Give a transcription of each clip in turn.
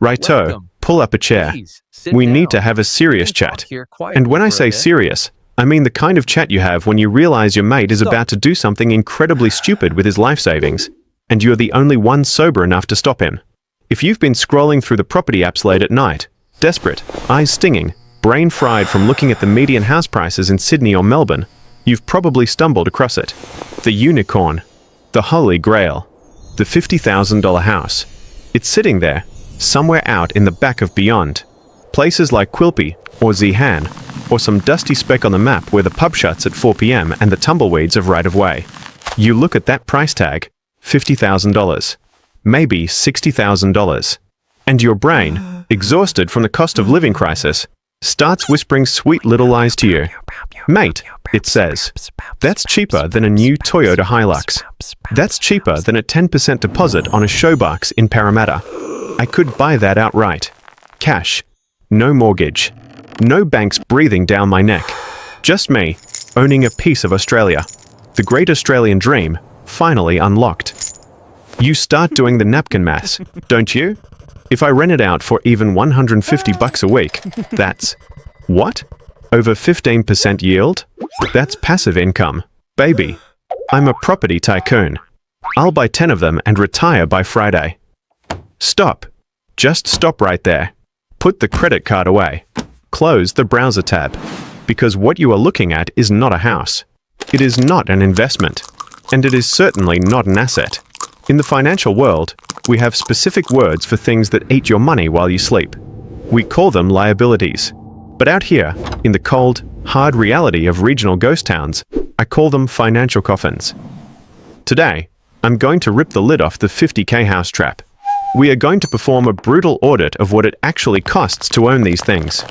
Righto, pull up a chair. We need to have a serious chat. And when I say serious, I mean the kind of chat you have when you realize your mate is about to do something incredibly stupid with his life savings, and you're the only one sober enough to stop him. If you've been scrolling through the property apps late at night, desperate, eyes stinging, brain fried from looking at the median house prices in Sydney or Melbourne, you've probably stumbled across it. The unicorn. The holy grail. The $50,000 house. It's sitting there, somewhere out in the back of beyond. Places like Quilpie or Zeehan, or some dusty speck on the map where the pub shuts at 4 p.m. and the tumbleweeds of right-of-way. You look at that price tag, $50,000, maybe $60,000, and your brain, exhausted from the cost of living crisis, starts whispering sweet little lies to you. Mate, it says, that's cheaper than a new Toyota Hilux. That's cheaper than a 10% deposit on a showbox in Parramatta. I could buy that outright. Cash. No mortgage. No banks breathing down my neck. Just me, owning a piece of Australia. The great Australian dream, finally unlocked. You start doing the napkin maths, don't you? If I rent it out for even $150 a week, that's... what? Over 15% yield? That's passive income. Baby, I'm a property tycoon. I'll buy 10 of them and retire by Friday. Stop. Just stop right there. Put the credit card away. Close the browser tab. Because what you are looking at is not a house. It is not an investment. And it is certainly not an asset. In the financial world, we have specific words for things that eat your money while you sleep. We call them liabilities. But out here, in the cold, hard reality of regional ghost towns, I call them financial coffins. Today, I'm going to rip the lid off the 50K house trap. We are going to perform a brutal audit of what it actually costs to own these things.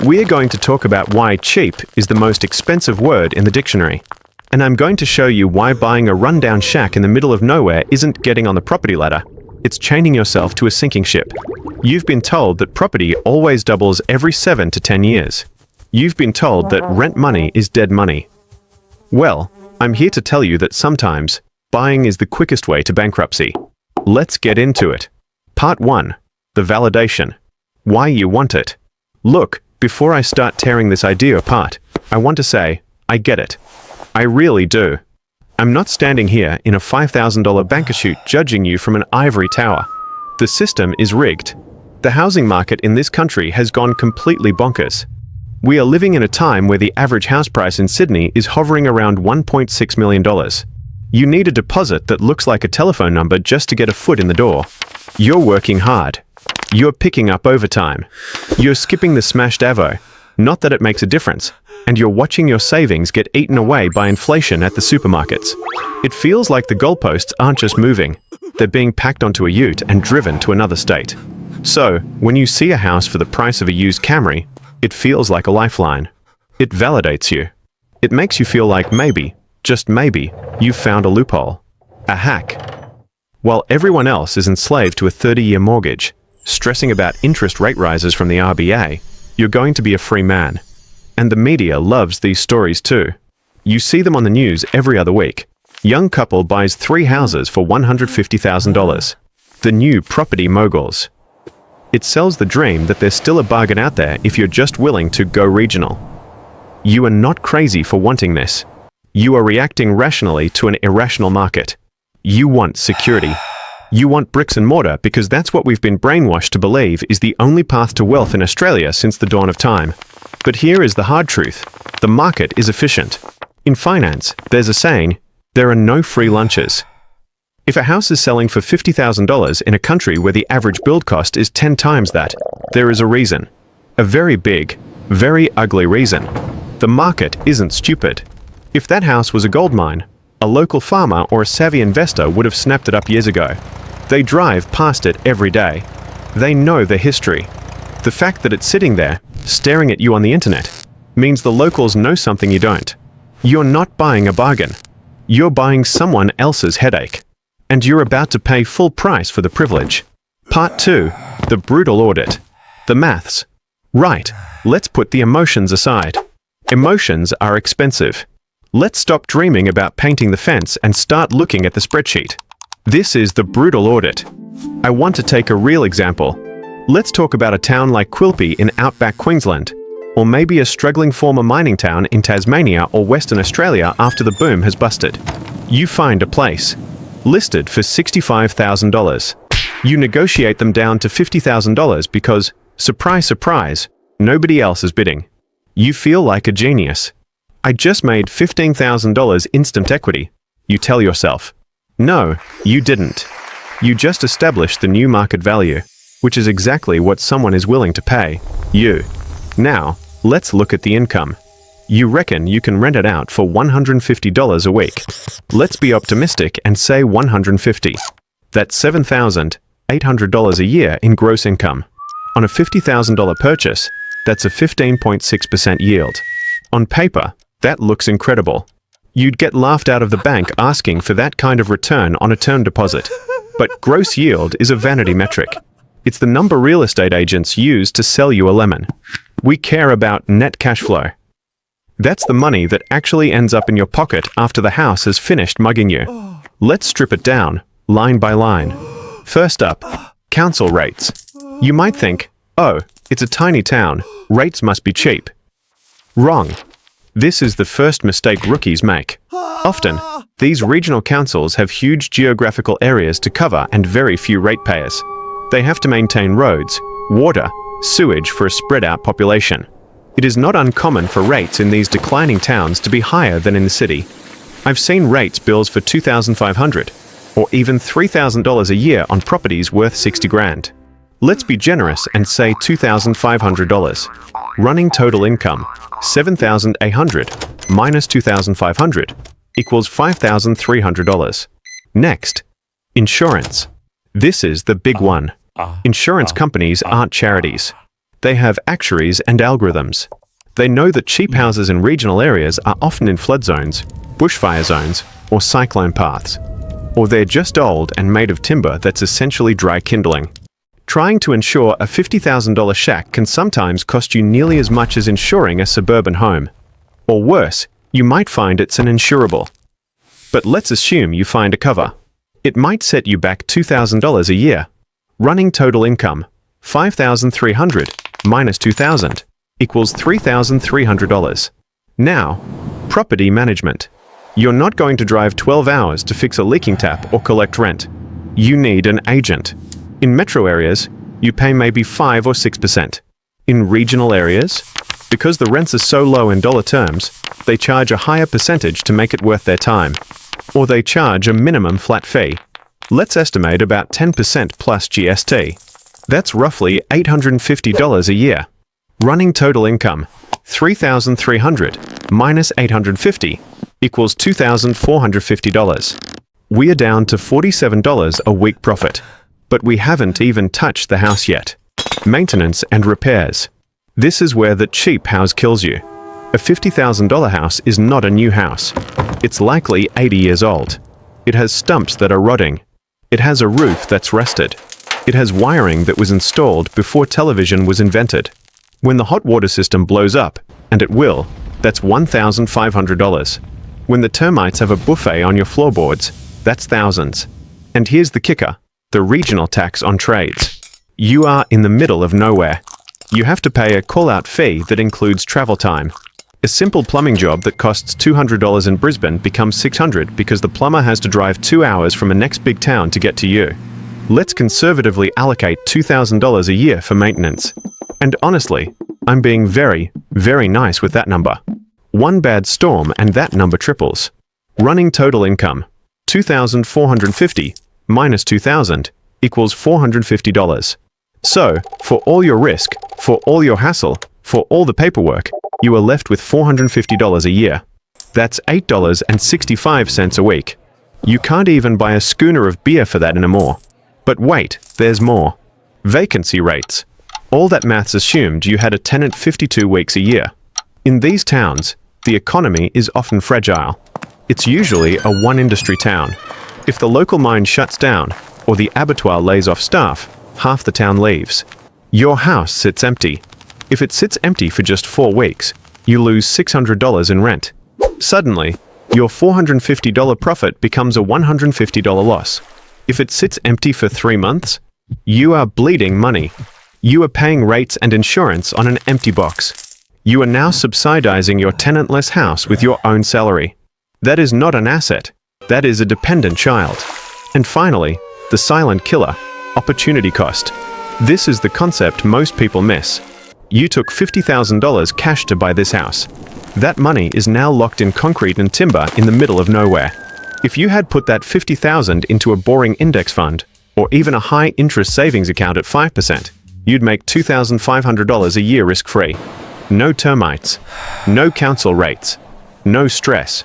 We are going to talk about why cheap is the most expensive word in the dictionary. And I'm going to show you why buying a rundown shack in the middle of nowhere isn't getting on the property ladder. It's chaining yourself to a sinking ship. You've been told that property always doubles every 7 to 10 years. You've been told that rent money is dead money. Well, I'm here to tell you that sometimes, buying is the quickest way to bankruptcy. Let's get into it. Part 1. The validation. Why you want it. Look, before I start tearing this idea apart, I want to say, I get it. I really do. I'm not standing here in a $5,000 banker chute judging you from an ivory tower. The system is rigged. The housing market in this country has gone completely bonkers. We are living in a time where the average house price in Sydney is hovering around $1.6 million. You need a deposit that looks like a telephone number just to get a foot in the door. You're working hard. You're picking up overtime. You're skipping the smashed avo. Not that it makes a difference. And you're watching your savings get eaten away by inflation at the supermarkets. It feels like the goalposts aren't just moving. They're being packed onto a ute and driven to another state. So, when you see a house for the price of a used Camry, it feels like a lifeline. It validates you. It makes you feel like maybe, just maybe, you've found a loophole. A hack. While everyone else is enslaved to a 30-year mortgage, stressing about interest rate rises from the RBA, you're going to be a free man. And the media loves these stories too. You see them on the news every other week. Young couple buys 3 houses for $150,000. The new property moguls. It sells the dream that there's still a bargain out there if you're just willing to go regional. You are not crazy for wanting this. You are reacting rationally to an irrational market. You want security. You want bricks and mortar because that's what we've been brainwashed to believe is the only path to wealth in Australia since the dawn of time. But here is the hard truth. The market is efficient. In finance, there's a saying, there are no free lunches. If a house is selling for $50,000 in a country where the average build cost is 10 times that, there is a reason. A very big, very ugly reason. The market isn't stupid. If that house was a gold mine, a local farmer or a savvy investor would have snapped it up years ago. They drive past it every day. They know the history. The fact that it's sitting there, staring at you on the internet, means the locals know something you don't. You're not buying a bargain. You're buying someone else's headache. And you're about to pay full price for the privilege. Part 2. The brutal audit. The maths. Right, let's put the emotions aside. Emotions are expensive. Let's stop dreaming about painting the fence and start looking at the spreadsheet. This is the brutal audit. I want to take a real example. Let's talk about a town like Quilpie in outback Queensland, or maybe a struggling former mining town in Tasmania or Western Australia after the boom has busted. You find a place, listed for $65,000. You negotiate them down to $50,000 because, surprise, surprise, nobody else is bidding. You feel like a genius. I just made $15,000 instant equity, you tell yourself. No, you didn't. You just established the new market value, which is exactly what someone is willing to pay you. Now, let's look at the income. You reckon you can rent it out for $150 a week. Let's be optimistic and say $150. That's $7,800 a year in gross income. On a $50,000 purchase, that's a 15.6% yield. On paper, that looks incredible. You'd get laughed out of the bank asking for that kind of return on a term deposit. But gross yield is a vanity metric. It's the number real estate agents use to sell you a lemon. We care about net cash flow. That's the money that actually ends up in your pocket after the house has finished mugging you. Let's strip it down, line by line. First up, council rates. You might think, oh, it's a tiny town, rates must be cheap. Wrong. This is the first mistake rookies make. Often, these regional councils have huge geographical areas to cover and very few ratepayers. They have to maintain roads, water, sewage for a spread-out population. It is not uncommon for rates in these declining towns to be higher than in the city. I've seen rates bills for $2,500 or even $3,000 a year on properties worth 60 grand. Let's be generous and say $2,500. Running total income, $7,800 minus $2,500 equals $5,300. Next, insurance. This is the big one. Insurance companies aren't charities. They have actuaries and algorithms. They know that cheap houses in regional areas are often in flood zones, bushfire zones, or cyclone paths. Or they're just old and made of timber that's essentially dry kindling. Trying to insure a $50,000 shack can sometimes cost you nearly as much as insuring a suburban home. Or worse, you might find it's an insurable. But let's assume you find a cover. It might set you back $2,000 a year. Running total income, $5,300 minus $2,000 equals $3,300. Now, property management. You're not going to drive 12 hours to fix a leaking tap or collect rent. You need an agent. In metro areas, you pay maybe 5 or 6%. In regional areas, because the rents are so low in dollar terms, they charge a higher percentage to make it worth their time. Or they charge a minimum flat fee. Let's estimate about 10% plus GST. That's roughly $850 a year. Running total income, $3,300 minus $850 equals $2,450. We are down to $47 a week profit. But we haven't even touched the house yet. Maintenance and repairs. This is where the cheap house kills you. A $50,000 house is not a new house. It's likely 80 years old. It has stumps that are rotting. It has a roof that's rusted. It has wiring that was installed before television was invented. When the hot water system blows up, and it will, that's $1,500. When the termites have a buffet on your floorboards, that's thousands. And here's the kicker. The regional tax on trades. You are in the middle of nowhere. You have to pay a call-out fee that includes travel time. A simple plumbing job that costs $200 in Brisbane becomes $600 because the plumber has to drive 2 hours from a next big town to get to you. Let's conservatively allocate $2,000 a year for maintenance. And honestly, I'm being very, very nice with that number. One bad storm and that number triples. Running total income, $2,450 minus $2,000 equals $450. So, for all your risk, for all your hassle, for all the paperwork, you are left with $450 a year. That's $8.65 a week. You can't even buy a schooner of beer for that anymore. But wait, there's more. Vacancy rates. All that maths assumed you had a tenant 52 weeks a year. In these towns, the economy is often fragile. It's usually a one-industry town. If the local mine shuts down, or the abattoir lays off staff, half the town leaves. Your house sits empty. If it sits empty for just 4 weeks, you lose $600 in rent. Suddenly, your $450 profit becomes a $150 loss. If it sits empty for 3 months, you are bleeding money. You are paying rates and insurance on an empty box. You are now subsidizing your tenantless house with your own salary. That is not an asset. That is a dependent child. And finally, the silent killer, opportunity cost. This is the concept most people miss. You took $50,000 cash to buy this house. That money is now locked in concrete and timber in the middle of nowhere. If you had put that $50,000 into a boring index fund, or even a high-interest savings account at 5%, you'd make $2,500 a year risk-free. No termites, no council rates, no stress.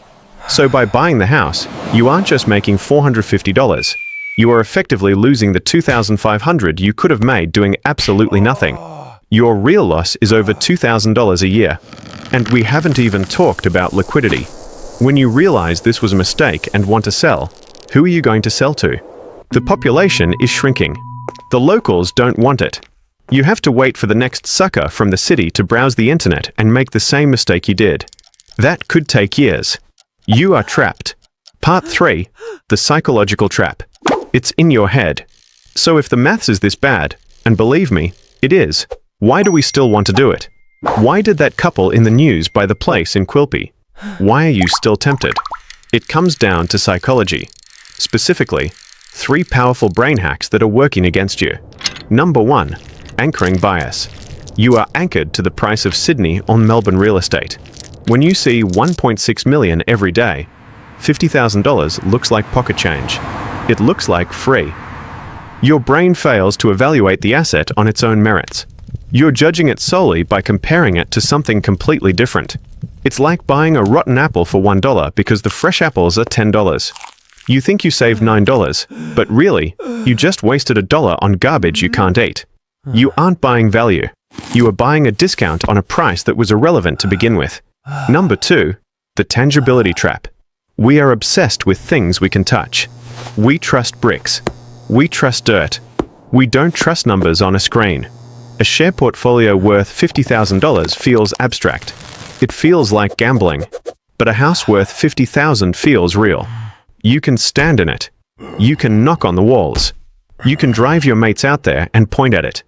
So by buying the house, you aren't just making $450. You are effectively losing the $2,500 you could have made doing absolutely nothing. Your real loss is over $2,000 a year. And we haven't even talked about liquidity. When you realize this was a mistake and want to sell, who are you going to sell to? The population is shrinking. The locals don't want it. You have to wait for the next sucker from the city to browse the internet and make the same mistake you did. That could take years. You are trapped. Part 3. The psychological trap. It's in your head. So if the maths is this bad, and believe me, it is, why do we still want to do it? Why did that couple in the news buy the place in Quilpie? Why are you still tempted? It comes down to psychology. Specifically, 3 powerful brain hacks that are working against you. Number 1. Anchoring bias. You are anchored to the price of Sydney on Melbourne real estate. When you see 1.6 million every day, $50,000 looks like pocket change. It looks like free. Your brain fails to evaluate the asset on its own merits. You're judging it solely by comparing it to something completely different. It's like buying a rotten apple for $1 because the fresh apples are $10. You think you saved $9, but really, you just wasted $1 on garbage you can't eat. You aren't buying value. You are buying a discount on a price that was irrelevant to begin with. Number 2, the tangibility trap. We are obsessed with things we can touch. We trust bricks. We trust dirt. We don't trust numbers on a screen. A share portfolio worth $50,000 feels abstract. It feels like gambling. But a house worth $50,000 feels real. You can stand in it. You can knock on the walls. You can drive your mates out there and point at it.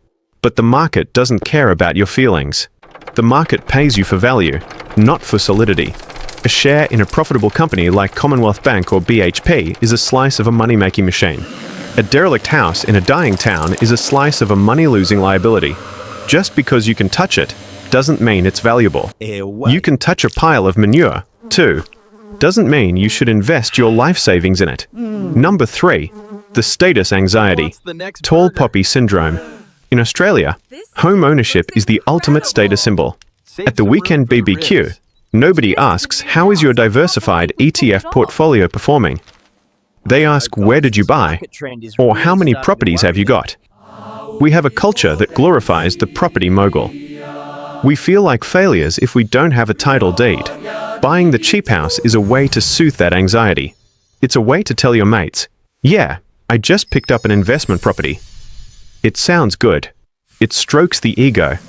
But the market doesn't care about your feelings. The market pays you for value, not for solidity. A share in a profitable company like Commonwealth Bank or BHP is a slice of a money-making machine. A derelict house in a dying town is a slice of a money-losing liability. Just because you can touch it doesn't mean it's valuable. You can touch a pile of manure, too. Doesn't mean you should invest your life savings in it. Number 3, the status anxiety. Tall poppy syndrome. In Australia, home ownership is the ultimate status symbol. At the weekend BBQ, nobody asks, how is your diversified ETF portfolio performing? They ask, where did you buy? Or how many properties have you got? We have a culture that glorifies the property mogul. We feel like failures if we don't have a title deed. Buying the cheap house is a way to soothe that anxiety. It's a way to tell your mates, yeah, I just picked up an investment property. It sounds good. It strokes the ego.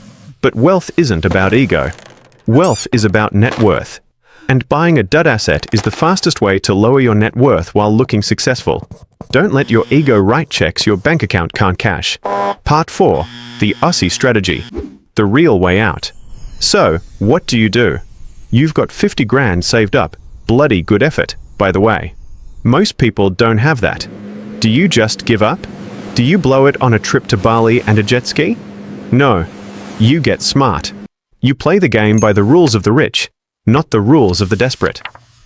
But wealth isn't about ego. Wealth is about net worth. And buying a dud asset is the fastest way to lower your net worth while looking successful. Don't let your ego write checks your bank account can't cash. Part 4. The Aussie strategy. The real way out. So, what do? You've got 50 grand saved up. Bloody good effort, by the way. Most people don't have that. Do you just give up? Do you blow it on a trip to Bali and a jet ski? No. You get smart. You play the game by the rules of the rich, not the rules of the desperate.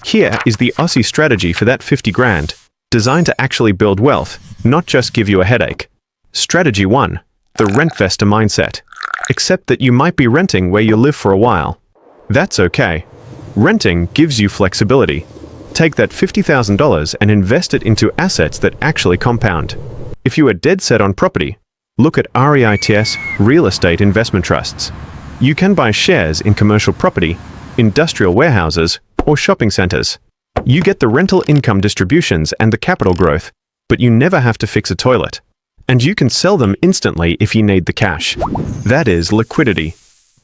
Here is the Aussie strategy for that 50 grand, designed to actually build wealth, not just give you a headache. Strategy 1. The rentvestor mindset. Accept that you might be renting where you live for a while. That's okay. Renting gives you flexibility. Take that $50,000 and invest it into assets that actually compound. If you are dead set on property, look at REITs, real estate investment trusts. You can buy shares in commercial property, industrial warehouses, or shopping centers. You get the rental income distributions and the capital growth, but you never have to fix a toilet. And you can sell them instantly if you need the cash. That is liquidity.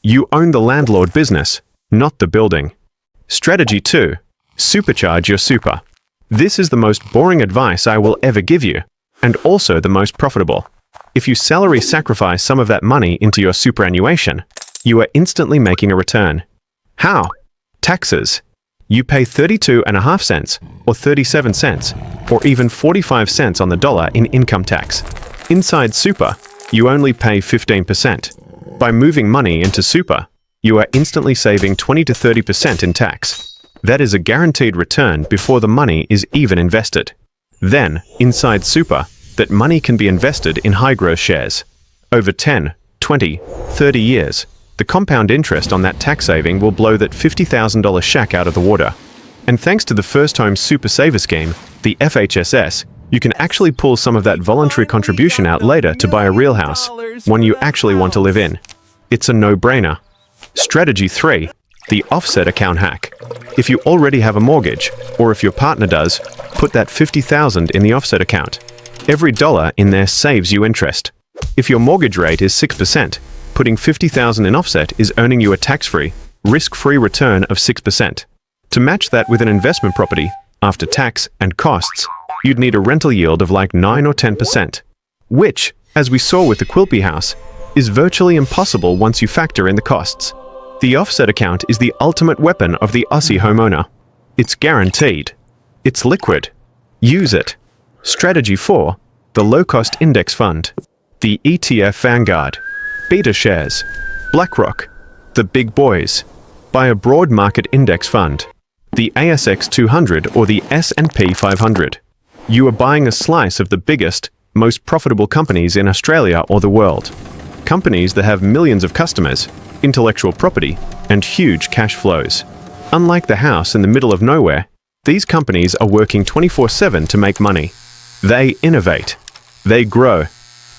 You own the landlord business, not the building. Strategy 2. Supercharge your super. This is the most boring advice I will ever give you, and also the most profitable. If you salary sacrifice some of that money into your superannuation, you are instantly making a return. How? Taxes. You pay 32.5 cents, or 37 cents, or even 45 cents on the dollar in income tax. Inside super, you only pay 15%. By moving money into super, you are instantly saving 20 to 30% in tax. That is a guaranteed return before the money is even invested. Then, inside super, that money can be invested in high-growth shares. Over 10, 20, 30 years, the compound interest on that tax saving will blow that $50,000 shack out of the water. And thanks to the First Home Super Saver Scheme, the FHSS, you can actually pull some of that voluntary contribution out later to buy a real house, one you actually want to live in. It's a no-brainer. Strategy 3. The offset account hack. If you already have a mortgage, or if your partner does, put that $50,000 in the offset account. Every dollar in there saves you interest. If your mortgage rate is 6%, putting $50,000 in offset is earning you a tax-free, risk-free return of 6%. To match that with an investment property, after tax and costs, you'd need a rental yield of like 9 or 10%, which, as we saw with the Quilpie house, is virtually impossible once you factor in the costs. The offset account is the ultimate weapon of the Aussie homeowner. It's guaranteed. It's liquid. Use it. Strategy 4. The low-cost index fund. The ETF Vanguard. Beta shares. BlackRock. The big boys. Buy a broad market index fund. The ASX 200 or the S&P 500. You are buying a slice of the biggest, most profitable companies in Australia or the world. Companies that have millions of customers, intellectual property, and huge cash flows. Unlike the house in the middle of nowhere, these companies are working 24/7 to make money. They innovate. They grow.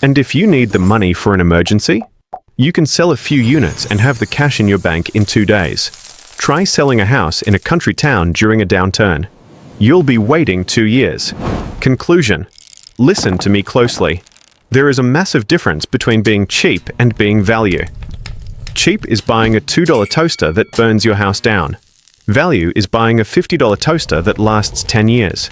And if you need the money for an emergency, you can sell a few units and have the cash in your bank in 2 days. Try selling a house in a country town during a downturn. You'll be waiting 2 years. Conclusion. Listen to me closely. There is a massive difference between being cheap and being value. Cheap is buying a $2 toaster that burns your house down. Value is buying a $50 toaster that lasts 10 years.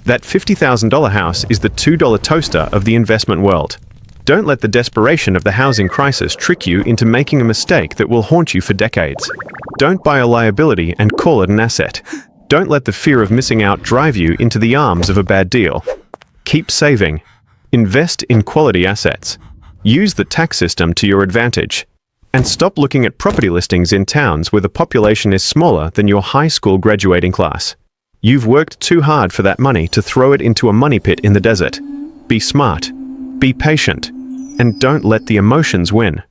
That $50,000 house is the $2 toaster of the investment world. Don't let the desperation of the housing crisis trick you into making a mistake that will haunt you for decades. Don't buy a liability and call it an asset. Don't let the fear of missing out drive you into the arms of a bad deal. Keep saving. Invest in quality assets. Use the tax system to your advantage. And stop looking at property listings in towns where the population is smaller than your high school graduating class. You've worked too hard for that money to throw it into a money pit in the desert. Be smart. Be patient. And don't let the emotions win.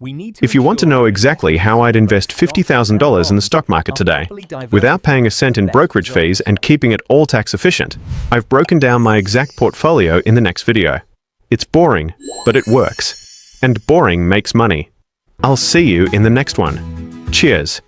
If you want to know exactly how I'd invest $50,000 in the stock market today, without paying a cent in brokerage fees and keeping it all tax efficient, I've broken down my exact portfolio in the next video. It's boring, but it works. And boring makes money. I'll see you in the next one. Cheers.